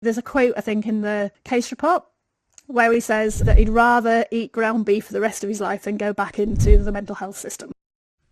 There's a quote, I think, in the case report where he says that he'd rather eat ground beef for the rest of his life than go back into the mental health system.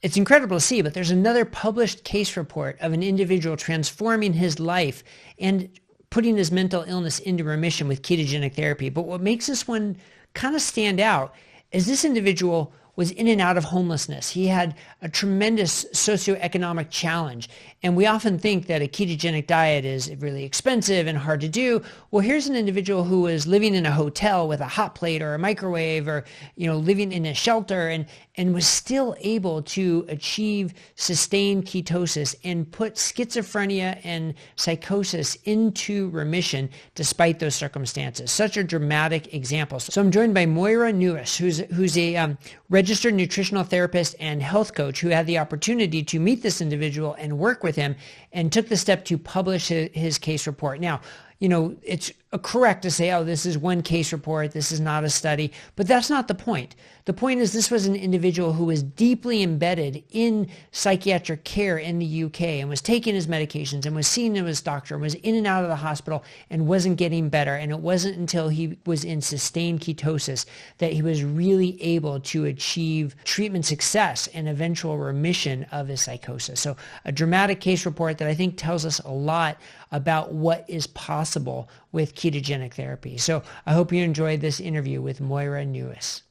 It's incredible to see, but there's another published case report of an individual transforming his life and putting his mental illness into remission with ketogenic therapy. But what makes this one kind of stand out is this individual was in and out of homelessness. He had a tremendous socioeconomic challenge. And we often think that a ketogenic diet is really expensive and hard to do. Well, here's an individual who was living in a hotel with a hot plate or a microwave, or, living in a shelter, and was still able to achieve sustained ketosis and put schizophrenia and psychosis into remission despite those circumstances. Such a dramatic example. So I'm joined by Moira Newis, who's a registered nutritional therapist and health coach who had the opportunity to meet this individual and work with him and took the step to publish his case report. Now, it's correct to say, oh, this is one case report, this is not a study, but that's not the point. The point is this was an individual who was deeply embedded in psychiatric care in the UK and was taking his medications and was seeing his doctor and was in and out of the hospital and wasn't getting better. And it wasn't until he was in sustained ketosis that he was really able to achieve treatment success and eventual remission of his psychosis. So a dramatic case report that I think tells us a lot about what is possible with ketogenic therapy. So I hope you enjoyed this interview with Moira Newis.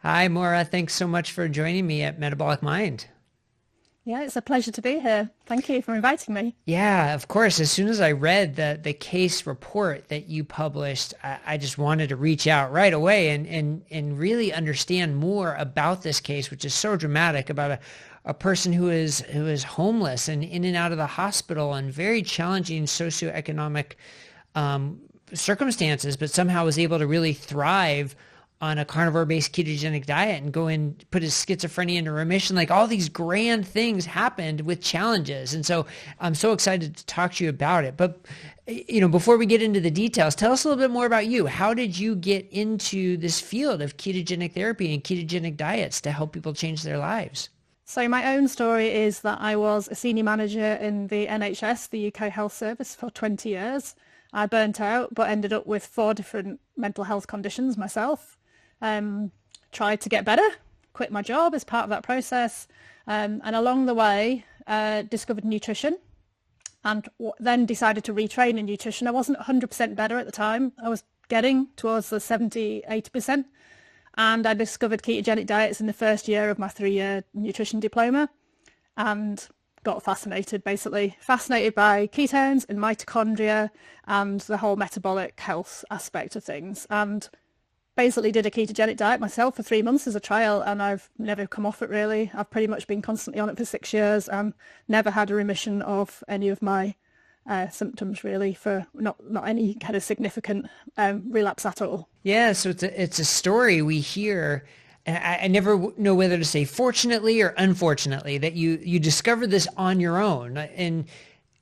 Hi, Moira. Thanks so much for joining me at Metabolic Mind. Yeah, it's a pleasure to be here. Thank you for inviting me. Yeah, of course. As soon as I read the case report that you published, I just wanted to reach out right away and really understand more about this case, which is so dramatic, about a person who is homeless and in and out of the hospital and very challenging socioeconomic circumstances, but somehow was able to really thrive on a carnivore-based ketogenic diet and go and put his schizophrenia into remission. Like, all these grand things happened with challenges. And so I'm so excited to talk to you about it. But, before we get into the details, tell us a little bit more about you. How did you get into this field of ketogenic therapy and ketogenic diets to help people change their lives? So my own story is that I was a senior manager in the NHS, the UK Health Service, for 20 years. I burnt out, but ended up with 4 different mental health conditions myself. Tried to get better, quit my job as part of that process, and along the way discovered nutrition, and then decided to retrain in nutrition. I wasn't 100% better at the time. I was getting towards the 70-80%, and I discovered ketogenic diets in the first year of my 3-year nutrition diploma, and got fascinated by ketones and mitochondria and the whole metabolic health aspect of things, and basically did a ketogenic diet myself for 3 months as a trial, and I've never come off it really. I've pretty much been constantly on it for 6 years and never had a remission of any of my symptoms really, for not any kind of significant relapse at all. Yeah, so it's a story we hear, and I never know whether to say fortunately or unfortunately that you discovered this on your own, and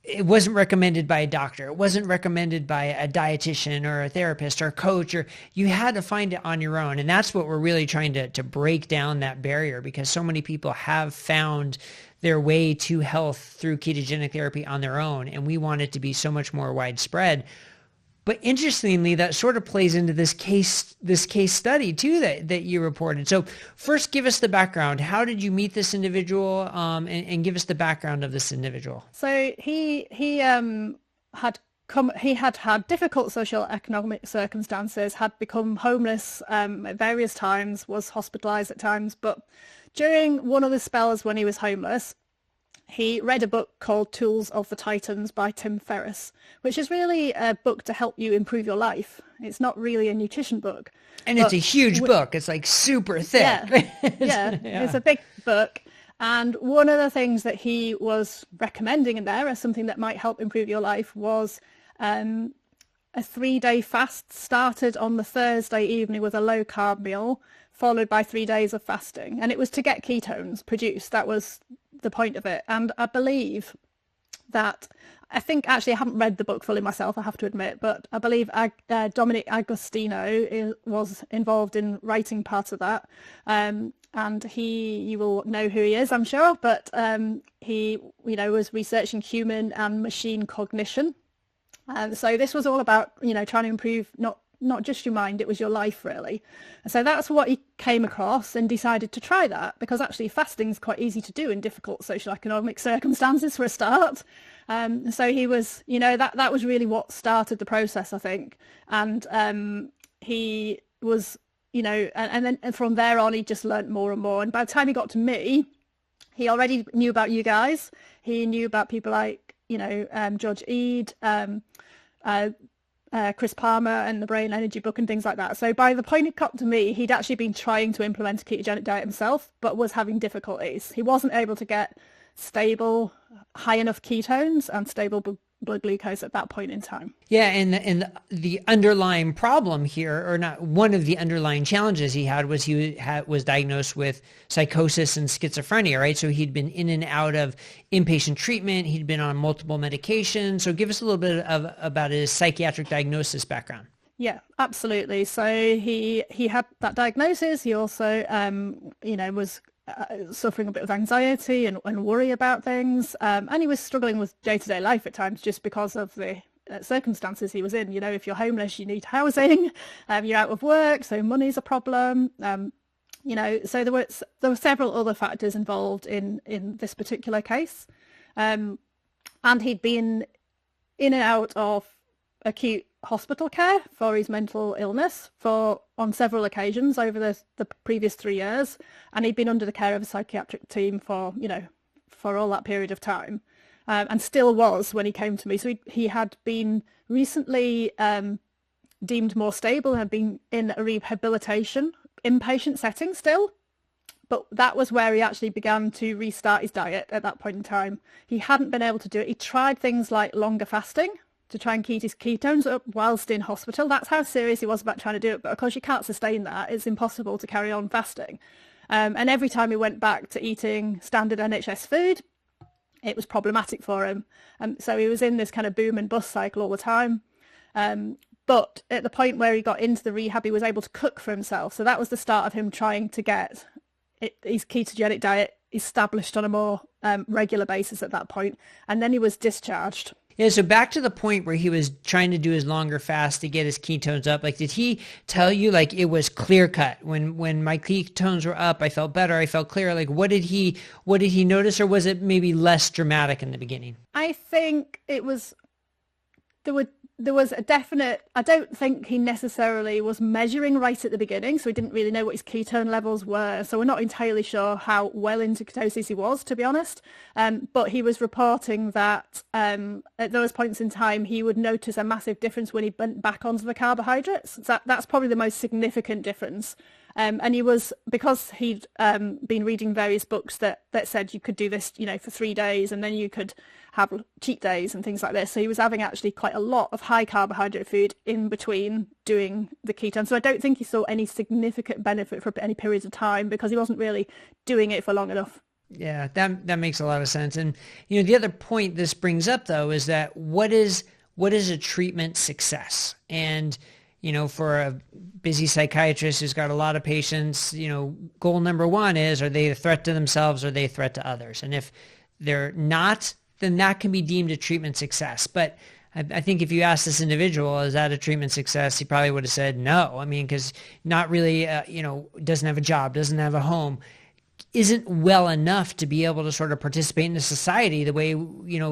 it wasn't recommended by a doctor. It wasn't recommended by a dietitian or a therapist or a coach, or you had to find it on your own. And that's what we're really trying to break down, that barrier, because so many people have found their way to health through ketogenic therapy on their own. And we want it to be so much more widespread. But interestingly, that sort of plays into this case study too that you reported. So first, give us the background. How did you meet this individual, and give us the background of this individual? So he had had difficult social economic circumstances, had become homeless at various times, was hospitalized at times. But during one of the spells when he was homeless, he read a book called Tools of the Titans by Tim Ferriss, which is really a book to help you improve your life. It's not really a nutrition book. And it's a huge book. It's like super thick. Yeah, it's a big book. And one of the things that he was recommending in there as something that might help improve your life was a 3-day fast started on the Thursday evening with a low carb meal, followed by 3 days of fasting. And it was to get ketones produced. That was the point of it. And I believe that, I haven't read the book fully myself, I have to admit, but I believe Dominic Agostino was involved in writing part of that. And you will know who he is, I'm sure, but he was researching human and machine cognition. So this was all about, trying to improve not just your mind, it was your life really. And so that's what he came across and decided to try that, because actually fasting is quite easy to do in difficult social economic circumstances for a start. So he was, that was really what started the process, I think. And he was, and then from there on, he just learnt more and more. And by the time he got to me, he already knew about you guys. He knew about people like, George Eade, Chris Palmer and the Brain Energy book and things like that. So by the point it got to me, he'd actually been trying to implement a ketogenic diet himself, but was having difficulties. He wasn't able to get stable, high enough ketones and stable blood glucose at that point in time. Yeah, and the underlying problem here, or not, one of the underlying challenges he had was was diagnosed with psychosis and schizophrenia, right? So he'd been in and out of inpatient treatment. He'd been on multiple medications. So give us a little bit about his psychiatric diagnosis background. Yeah, absolutely. So he had that diagnosis. He also, was suffering a bit of anxiety and worry about things. And he was struggling with day-to-day life at times just because of the circumstances he was in. If you're homeless, you need housing, you're out of work, so money's a problem. So there were several other factors involved in this particular case. And he'd been in and out of acute hospital care for his mental illness on several occasions over the previous 3 years, and he'd been under the care of a psychiatric team for all that period of time, and still was when he came to me. So he had been recently deemed more stable, had been in a rehabilitation inpatient setting still, but that was where he actually began to restart his diet at that point in time. He hadn't been able to do it. He tried things like longer fasting to try and keep his ketones up whilst in hospital. That's how serious he was about trying to do it. But of course, you can't sustain that. It's impossible to carry on fasting. And every time he went back to eating standard NHS food, it was problematic for him. So he was in this kind of boom and bust cycle all the time. But at the point where he got into the rehab, he was able to cook for himself. So that was the start of him trying to get his ketogenic diet established on a more regular basis at that point. And then he was discharged. Yeah, so back to the point where he was trying to do his longer fast to get his ketones up. Like, did he tell you like it was clear cut when my ketones were up, I felt better, I felt clear? Like, what did he notice, or was it maybe less dramatic in the beginning? I think it was there was a definite, I don't think he necessarily was measuring right at the beginning, so he didn't really know what his ketone levels were. So we're not entirely sure how well into ketosis he was, to be honest. But he was reporting that at those points in time, he would notice a massive difference when he went back onto the carbohydrates. That's probably the most significant difference. And he was, because he'd been reading various books that said you could do this, for 3 days, and then you could have cheat days and things like this. So he was having actually quite a lot of high carbohydrate food in between doing the ketone. So I don't think he saw any significant benefit for any periods of time because he wasn't really doing it for long enough. Yeah, that makes a lot of sense. And, the other point this brings up, though, is that what is a treatment success? And, for a busy psychiatrist who's got a lot of patients, goal number one is, are they a threat to themselves or are they a threat to others? And if they're not, then that can be deemed a treatment success. But I think if you ask this individual, is that a treatment success? He probably would have said no. I mean, because not really, doesn't have a job, doesn't have a home, isn't well enough to be able to sort of participate in the society the way,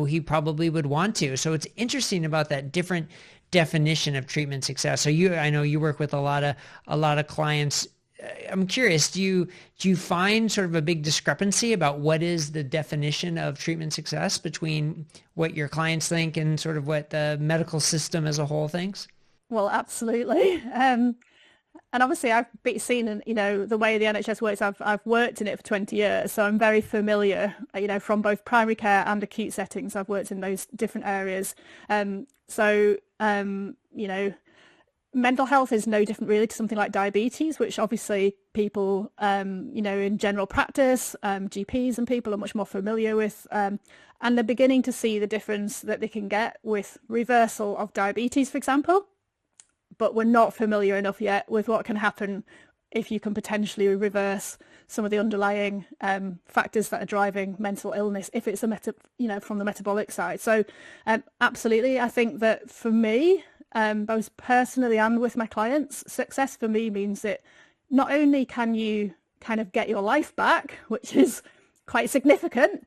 he probably would want to. So it's interesting about that different definition of treatment success. So I know you work with a lot of clients. I'm curious, do you find sort of a big discrepancy about what is the definition of treatment success between what your clients think and sort of what the medical system as a whole thinks? Well, absolutely. And obviously I've seen, the way the NHS works. I've worked in it for 20 years, so I'm very familiar, from both primary care and acute settings. I've worked in those different areas. Mental health is no different really to something like diabetes, which obviously people, in general practice, GPs and people are much more familiar with, and they're beginning to see the difference that they can get with reversal of diabetes, for example. But we're not familiar enough yet with what can happen if you can potentially reverse some of the underlying factors that are driving mental illness if it's from the metabolic side. So absolutely, I think that for me, both personally and with my clients, success for me means that not only can you kind of get your life back, which is quite significant,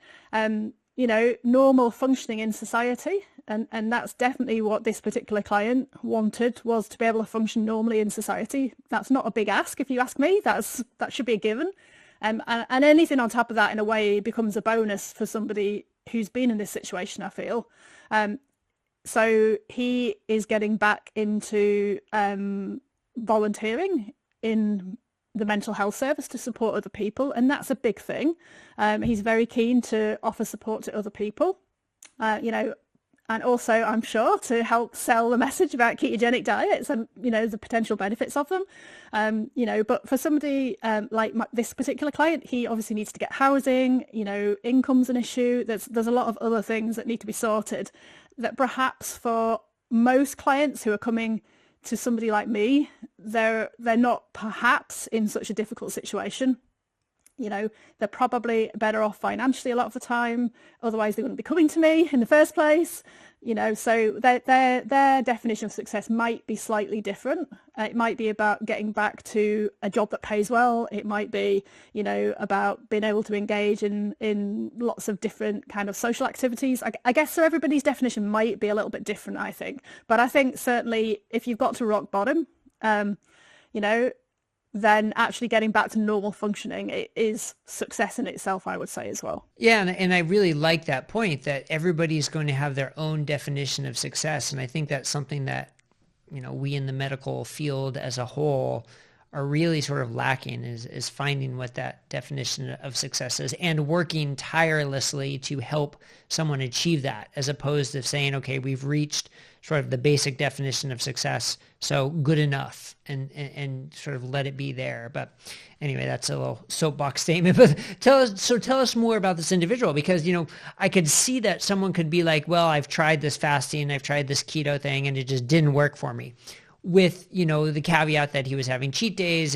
normal functioning in society. And that's definitely what this particular client wanted, was to be able to function normally in society. That's not a big ask, if you ask me. That should be a given. And anything on top of that, in a way, becomes a bonus for somebody who's been in this situation, I feel. So he is getting back into volunteering in the mental health service to support other people, and that's a big thing. He's very keen to offer support to other people, and also, I'm sure, to help sell the message about ketogenic diets and, the potential benefits of them. But for somebody like this particular client, he obviously needs to get housing, income's an issue. There's a lot of other things that need to be sorted that perhaps for most clients who are coming to somebody like me, they're not perhaps in such a difficult situation. They're probably better off financially a lot of the time. Otherwise, they wouldn't be coming to me in the first place. So their definition of success might be slightly different. It might be about getting back to a job that pays well. It might be, about being able to engage in lots of different kind of social activities. I guess so everybody's definition might be a little bit different, I think. But I think certainly if you've got to rock bottom, then actually getting back to normal functioning, it is success in itself, I would say, as well. Yeah, and I really like that point that everybody's going to have their own definition of success. And I think that's something that, we in the medical field as a whole are really sort of lacking, is finding what that definition of success is and working tirelessly to help someone achieve that, as opposed to saying, okay, we've reached sort of the basic definition of success, so good enough, and sort of let it be there. But anyway, that's a little soapbox statement. But tell us more about this individual, because I could see that someone could be like, well, I've tried this fasting, I've tried this keto thing, and it just didn't work for me. With the caveat that he was having cheat days,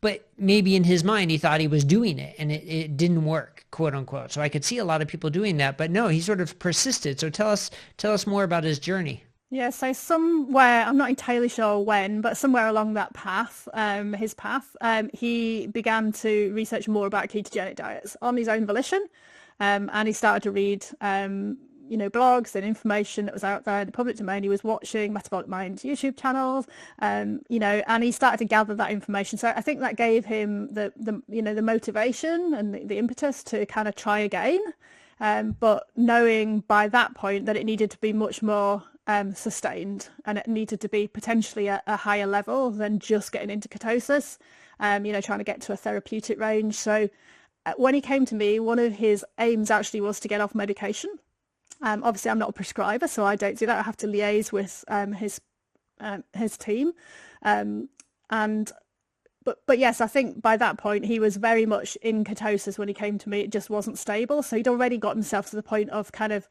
but maybe in his mind he thought he was doing it and it didn't work, quote unquote. So I could see a lot of people doing that, but no, he sort of persisted. So tell us more about his journey. Yeah, so somewhere, I'm not entirely sure when, but somewhere along that path, his path, he began to research more about ketogenic diets on his own volition, and he started to read blogs and information that was out there in the public domain. He was watching Metabolic Mind's YouTube channels, and he started to gather that information. So I think that gave him the motivation and the impetus to kind of try again. But knowing by that point that it needed to be much more sustained, and it needed to be potentially a higher level than just getting into ketosis, trying to get to a therapeutic range. So when he came to me, one of his aims actually was to get off medication. Obviously, I'm not a prescriber, so I don't do that. I have to liaise with his team. But yes, I think by that point, he was very much in ketosis when he came to me. It just wasn't stable. So he'd already got himself to the point of kind of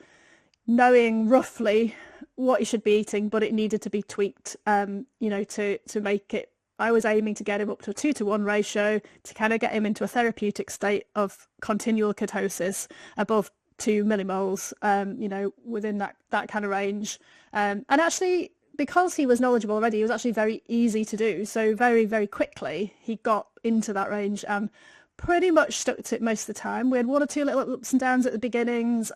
knowing roughly what he should be eating, but it needed to be tweaked, to make it. I was aiming to get him up to a 2-to-1 ratio to kind of get him into a therapeutic state of continual ketosis above 2 millimoles, within that kind of range. And actually, because he was knowledgeable already, it was actually very easy to do. So very, very quickly, he got into that range and pretty much stuck to it most of the time. We had one or two little ups and downs at the beginnings.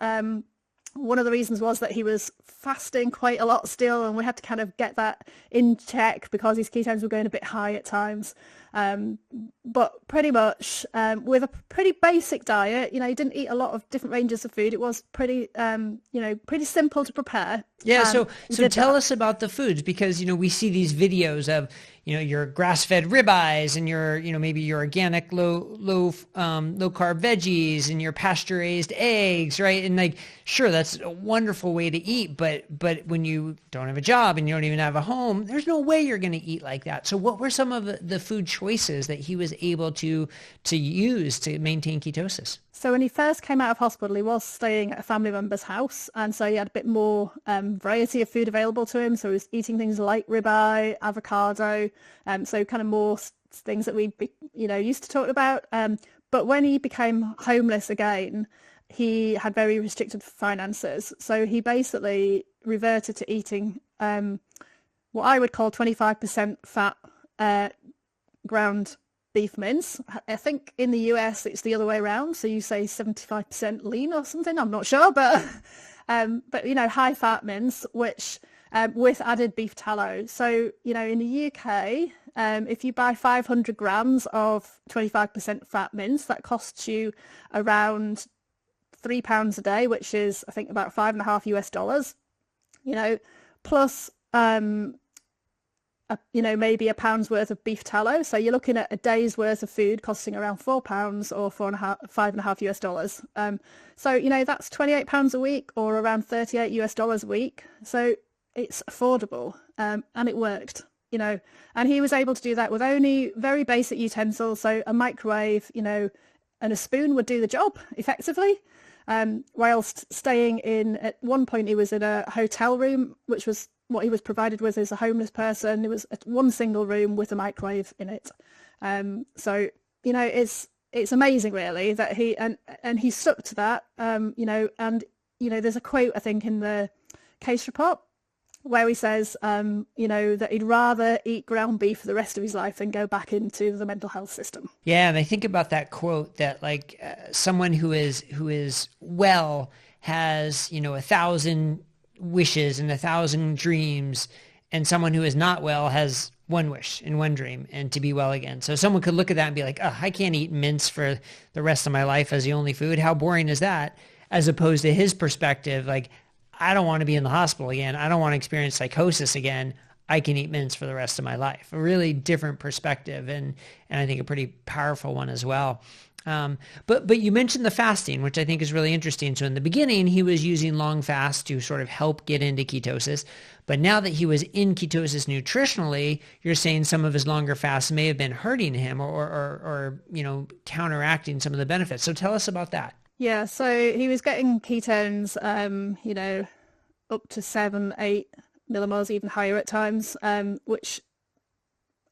One of the reasons was that he was fasting quite a lot still, and we had to kind of get that in check because his ketones were going a bit high at times. But pretty much with a pretty basic diet, he didn't eat a lot of different ranges of food. It was pretty simple to prepare. Yeah, so tell us about the foods, because, we see these videos of, your grass-fed ribeyes and your, maybe your organic low carb veggies and your pasture-raised eggs, right? And sure, that's a wonderful way to eat, but when you don't have a job and you don't even have a home, there's no way you're going to eat like that. So what were some of the food choices that he was able to use to maintain ketosis? So when he first came out of hospital, he was staying at a family member's house, and so he had a bit more variety of food available to him. So he was eating things like ribeye, avocado, so kind of more things that we, used to talk about. But when he became homeless again, he had very restricted finances. So he basically reverted to eating what I would call 25% fat ground beef mince. I think in the US it's the other way around. So you say 75% lean or something. I'm not sure, but high fat mince, which with added beef tallow. So, in the UK, if you buy 500 grams of 25% fat mince, that costs you around £3 a day, which is, I think, about $5.5 US, plus, maybe a pound's worth of beef tallow. So you're looking at a day's worth of food costing around £4 or $5.5 US. So, that's £28 a week or around $38 US a week. So it's affordable, and it worked, and he was able to do that with only very basic utensils. So a microwave, and a spoon would do the job effectively. Whilst staying at one point, he was in a hotel room, which was what he was provided with as a homeless person. It was one single room with a microwave in it. So, it's amazing really that he, and he stuck to that, and, there's a quote, I think, in the case report where he says, that he'd rather eat ground beef for the rest of his life than go back into the mental health system. Yeah, and I think about that quote that someone who is well has 1,000 wishes and 1,000 dreams, and someone who is not well has one wish and one dream, and to be well again. So someone could look at that and be like, oh, I can't eat mince for the rest of my life as the only food. How boring is that? As opposed to his perspective, I don't want to be in the hospital again. I don't want to experience psychosis again. I can eat mince for the rest of my life. A really different perspective, and I think a pretty powerful one as well. But you mentioned the fasting, which I think is really interesting. So in the beginning, he was using long fasts to sort of help get into ketosis. But now that he was in ketosis nutritionally, you're saying some of his longer fasts may have been hurting him or counteracting some of the benefits. So tell us about that. Yeah, so he was getting ketones, up to 7-8 millimoles, even higher at times, which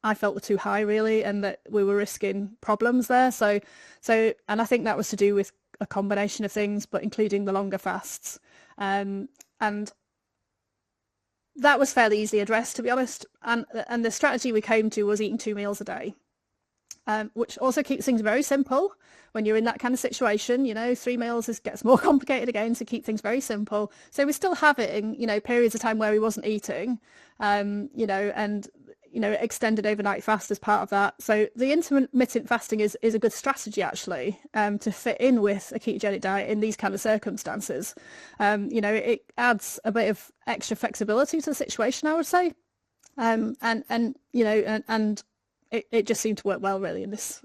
I felt were too high really, and that we were risking problems there. So, and I think that was to do with a combination of things, but including the longer fasts. And that was fairly easily addressed, to be honest. And the strategy we came to was eating 2 meals a day, which also keeps things very simple. When you're in that kind of situation, 3 meals gets more complicated again, so keep things very simple. So we're still having, periods of time where he wasn't eating, and, extended overnight fast as part of that. So the intermittent fasting is a good strategy, actually, to fit in with a ketogenic diet in these kind of circumstances. It adds a bit of extra flexibility to the situation, I would say. And it just seemed to work well, really, in this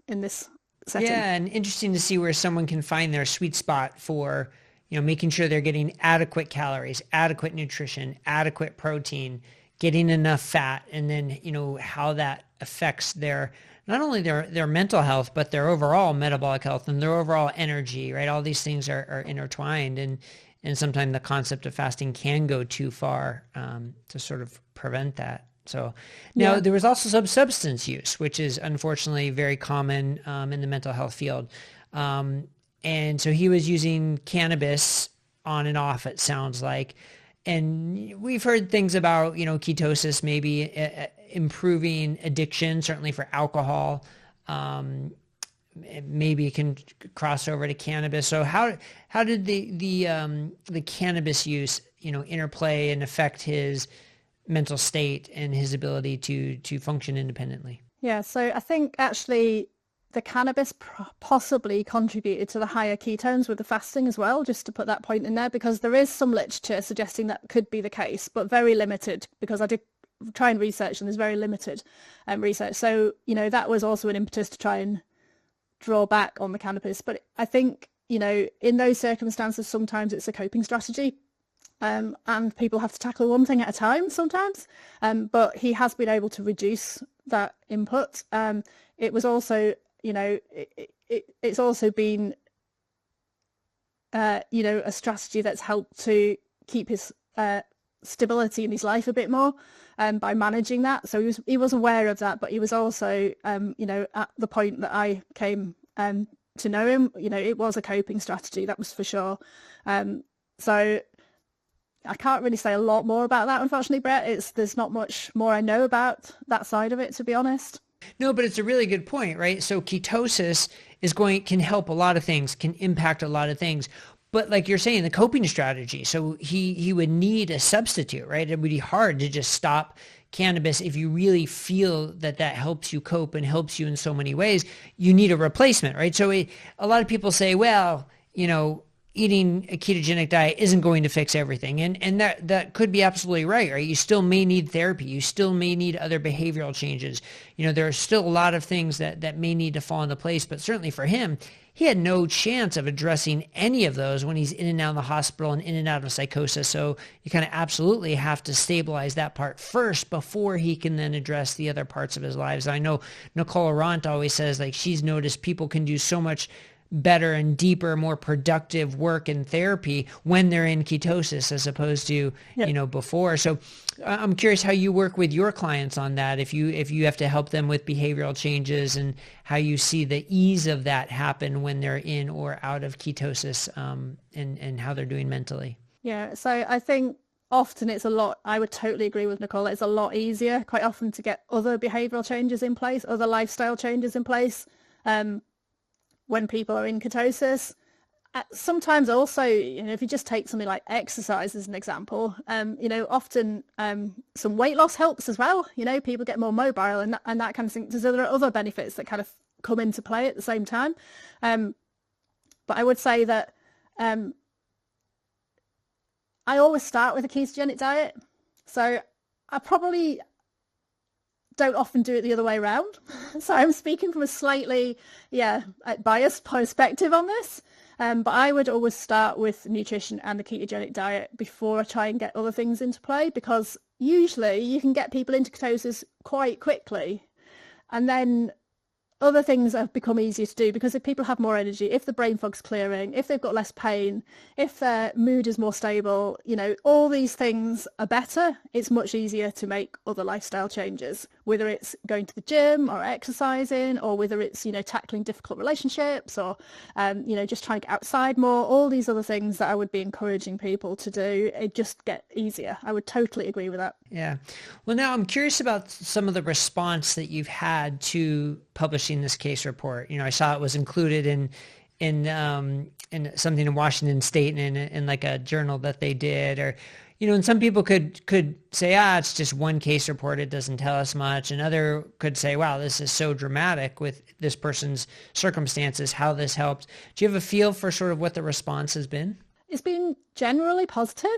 setting. Yeah, and interesting to see where someone can find their sweet spot for, making sure they're getting adequate calories, adequate nutrition, adequate protein, getting enough fat, and then, how that affects not only their mental health, but their overall metabolic health and their overall energy, right? All these things are intertwined, and sometimes the concept of fasting can go too far to sort of prevent that. So now there was also some substance use, which is unfortunately very common in the mental health field. And so he was using cannabis on and off, it sounds like. And we've heard things about, ketosis maybe improving addiction, certainly for alcohol. Maybe it can cross over to cannabis. So how did the cannabis use, interplay and affect his mental state and his ability to function independently? Yeah, so I think actually the cannabis possibly contributed to the higher ketones with the fasting as well, just to put that point in there, because there is some literature suggesting that could be the case, but very limited, because I did try and research and there's very limited research. So, that was also an impetus to try and draw back on the cannabis. But I think, in those circumstances, sometimes it's a coping strategy. And people have to tackle one thing at a time sometimes. But he has been able to reduce that input. It was also, it's also been, a strategy that's helped to keep his stability in his life a bit more by managing that. So he was aware of that, but he was also, at the point that I came to know him, it was a coping strategy, that was for sure. So I can't really say a lot more about that, unfortunately, Brett. There's not much more I know about that side of it, to be honest. No, but it's a really good point, right? So ketosis can help a lot of things, can impact a lot of things. But like you're saying, the coping strategy, so he would need a substitute, right? It would be hard to just stop cannabis if you really feel that helps you cope and helps you in so many ways. You need a replacement, right? So a lot of people say, well, eating a ketogenic diet isn't going to fix everything. And that could be absolutely right? You still may need therapy. You still may need other behavioral changes. There are still a lot of things that may need to fall into place, but certainly for him, he had no chance of addressing any of those when he's in and out of the hospital and in and out of psychosis. So you kind of absolutely have to stabilize that part first before he can then address the other parts of his lives. I know Nicole Arant always says, like, she's noticed people can do so much better and deeper, more productive work in therapy when they're in ketosis as opposed to, before. So I'm curious how you work with your clients on that. If you have to help them with behavioral changes and how you see the ease of that happen when they're in or out of ketosis, and how they're doing mentally. Yeah. So I think often I would totally agree with Nicole. It's a lot easier quite often to get other behavioral changes in place, other lifestyle changes in place. When people are in ketosis. Sometimes also, if you just take something like exercise as an example, often some weight loss helps as well. People get more mobile and that kind of thing. So there are other benefits that kind of come into play at the same time. But I would say that I always start with a ketogenic diet. So I probably don't often do it the other way around. So I'm speaking from a slightly, biased perspective on this. But I would always start with nutrition and the ketogenic diet before I try and get other things into play, because usually you can get people into ketosis quite quickly. And then other things have become easier to do, because if people have more energy, if the brain fog's clearing, if they've got less pain, if their mood is more stable, all these things are better. It's much easier to make other lifestyle changes, whether it's going to the gym or exercising, or whether it's, tackling difficult relationships, or, just trying to get outside more. All these other things that I would be encouraging people to do, it just get easier. I would totally agree with that. Yeah. Well, now I'm curious about some of the response that you've had to publishing this case report. I saw it was included in something in Washington State and in like a journal that they did, or, and some people could say, it's just one case report, it doesn't tell us much. And other could say, wow, this is so dramatic with this person's circumstances, how this helped. Do you have a feel for sort of what the response has been? It's been generally positive.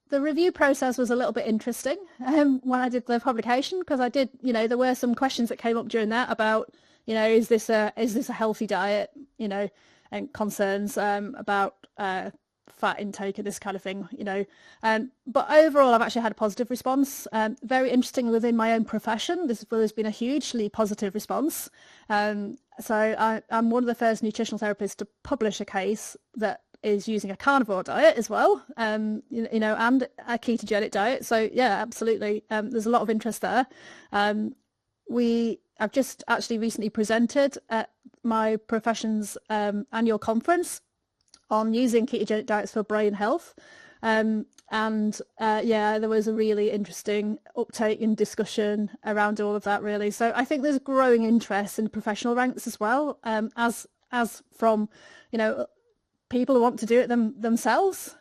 The review process was a little bit interesting when I did the publication, because I did, there were some questions that came up during that about, is this a healthy diet, and concerns about fat intake and this kind of thing, But overall, I've actually had a positive response. Very interesting within my own profession, there's been a hugely positive response. So I'm one of the first nutritional therapists to publish a case that is using a carnivore diet as well, and a ketogenic diet. So yeah, absolutely. There's a lot of interest there. I've just actually recently presented at my profession's annual conference on using ketogenic diets for brain health. There was a really interesting uptake and discussion around all of that, really. So I think there's growing interest in professional ranks as well, as from, people who want to do it themselves,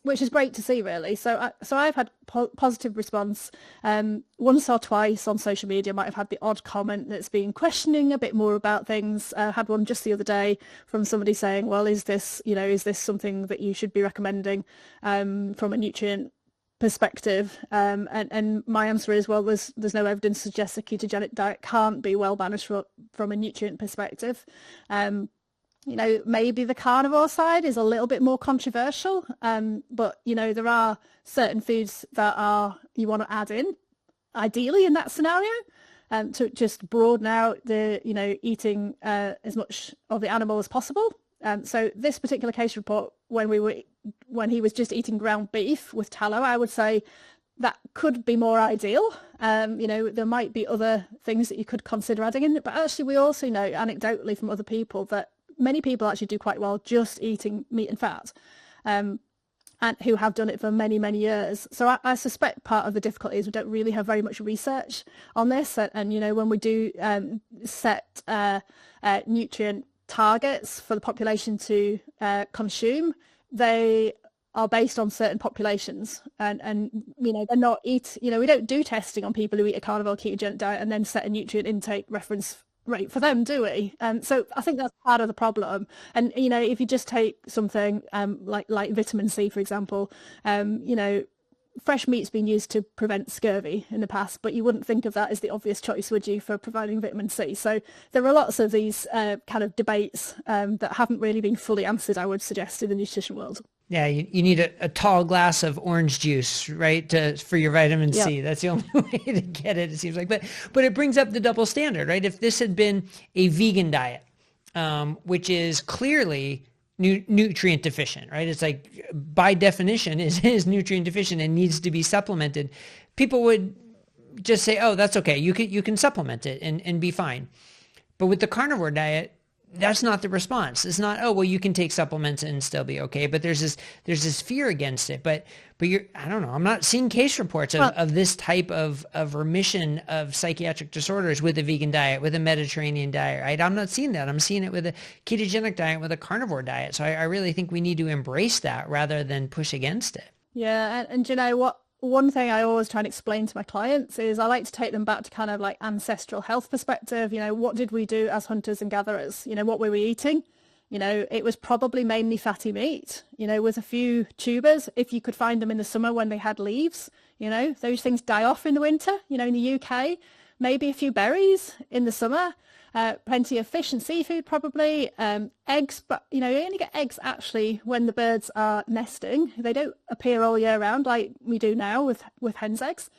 which is great to see, really. So I've had positive response. Once or twice on social media, I might have had the odd comment that's been questioning a bit more about things. I had one just the other day from somebody saying, well, is this something that you should be recommending from a nutrient perspective? And my answer is, well, there's no evidence to suggest a ketogenic diet can't be well managed from a nutrient perspective. Maybe the carnivore side is a little bit more controversial, but, there are certain foods that you want to add in, ideally in that scenario, to just broaden out the, eating as much of the animal as possible. So this particular case report when he was just eating ground beef with tallow, I would say that could be more ideal. There might be other things that you could consider adding in, but actually we also know anecdotally from other people that many people actually do quite well just eating meat and fat, and who have done it for many, many years. So I suspect part of the difficulty is we don't really have very much research on this. And when we do set nutrient targets for the population to consume, they are based on certain populations, and they're not we don't do testing on people who eat a carnivore ketogenic diet and then set a nutrient intake reference rate for them, do we? So I think that's part of the problem. And if you just take something like vitamin C, for example, fresh meat's been used to prevent scurvy in the past, but you wouldn't think of that as the obvious choice, would you, for providing vitamin C? So there are lots of these kind of debates that haven't really been fully answered, I would suggest, in the nutrition world. Yeah, you need a tall glass of orange juice, right, for your vitamin C. That's the only way to get it seems like. But it brings up the double standard, right? If this had been a vegan diet, which is clearly nutrient deficient, right? It's like by definition is nutrient deficient and needs to be supplemented. People would just say, oh, that's okay. You can supplement it and be fine. But with the carnivore diet, that's not the response. It's not, oh, well, you can take supplements and still be okay. But there's this fear against it. But I don't know. I'm not seeing case reports of this type of remission of psychiatric disorders with a vegan diet, with a Mediterranean diet, right? I'm not seeing that. I'm seeing it with a ketogenic diet, with a carnivore diet. So I really think we need to embrace that rather than push against it. Yeah. And you know what? One thing I always try and explain to my clients is I like to take them back to kind of like ancestral health perspective. What did we do as hunters and gatherers? What were we eating? It was probably mainly fatty meat, with a few tubers, if you could find them in the summer when they had leaves. Those things die off in the winter, in the UK, maybe a few berries in the summer. Plenty of fish and seafood, probably, eggs, but you only get eggs actually when the birds are nesting. They don't appear all year round like we do now with hen's eggs.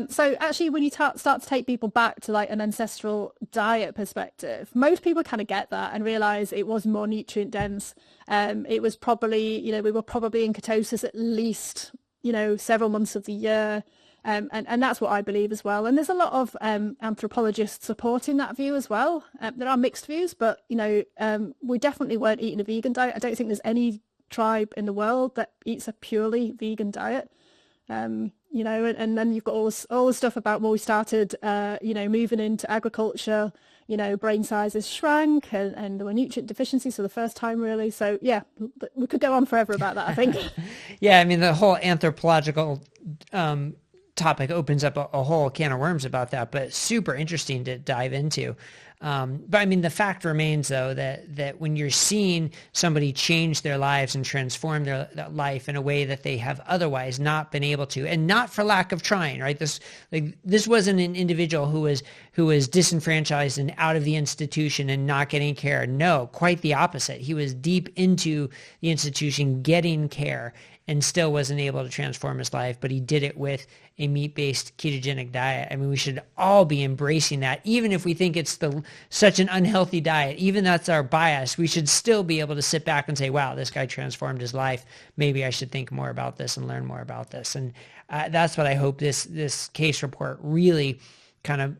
So actually, when you start to take people back to like an ancestral diet perspective, most people kind of get that and realize it was more nutrient dense. It was probably, we were probably in ketosis at least, several months of the year. And that's what I believe as well. And there's a lot of anthropologists supporting that view as well. There are mixed views, but, we definitely weren't eating a vegan diet. I don't think there's any tribe in the world that eats a purely vegan diet. And then you've got all the stuff about when we started, moving into agriculture, brain sizes shrank and there were nutrient deficiencies for the first time, really. So, yeah, we could go on forever about that, I think. Yeah, I mean, the whole anthropological topic opens up a whole can of worms about that, but super interesting to dive into. But I mean, the fact remains, though, that when you're seeing somebody change their lives and transform their life in a way that they have otherwise not been able to, and not for lack of trying, right? This wasn't an individual who was disenfranchised and out of the institution and not getting care. No, quite the opposite. He was deep into the institution, getting care, and still wasn't able to transform his life, but he did it with a meat-based ketogenic diet. I mean, we should all be embracing that, even if we think it's such an unhealthy diet, even that's our bias, we should still be able to sit back and say, wow, this guy transformed his life. Maybe I should think more about this and learn more about this. And that's what I hope this case report really kind of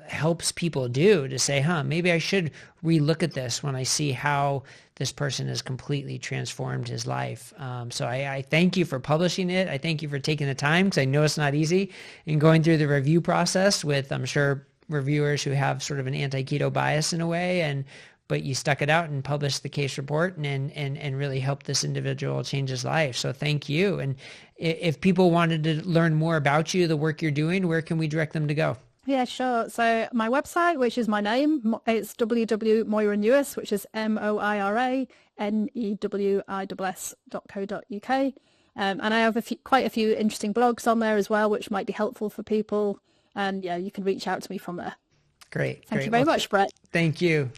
helps people do, to say, maybe I should relook at this when I see how this person has completely transformed his life. So I thank you for publishing it. I thank you for taking the time, because I know it's not easy, and going through the review process with, I'm sure, reviewers who have sort of an anti-keto bias in a way, but you stuck it out and published the case report and really helped this individual change his life. So thank you. And if people wanted to learn more about you, the work you're doing, where can we direct them to go? Yeah, sure. So my website, which is my name, it's Moira Newis, which is moiranewiss.co.uk. And I have quite a few interesting blogs on there as well, which might be helpful for people. And yeah, you can reach out to me from there. Great. Thank you very much, Brett. Thank you.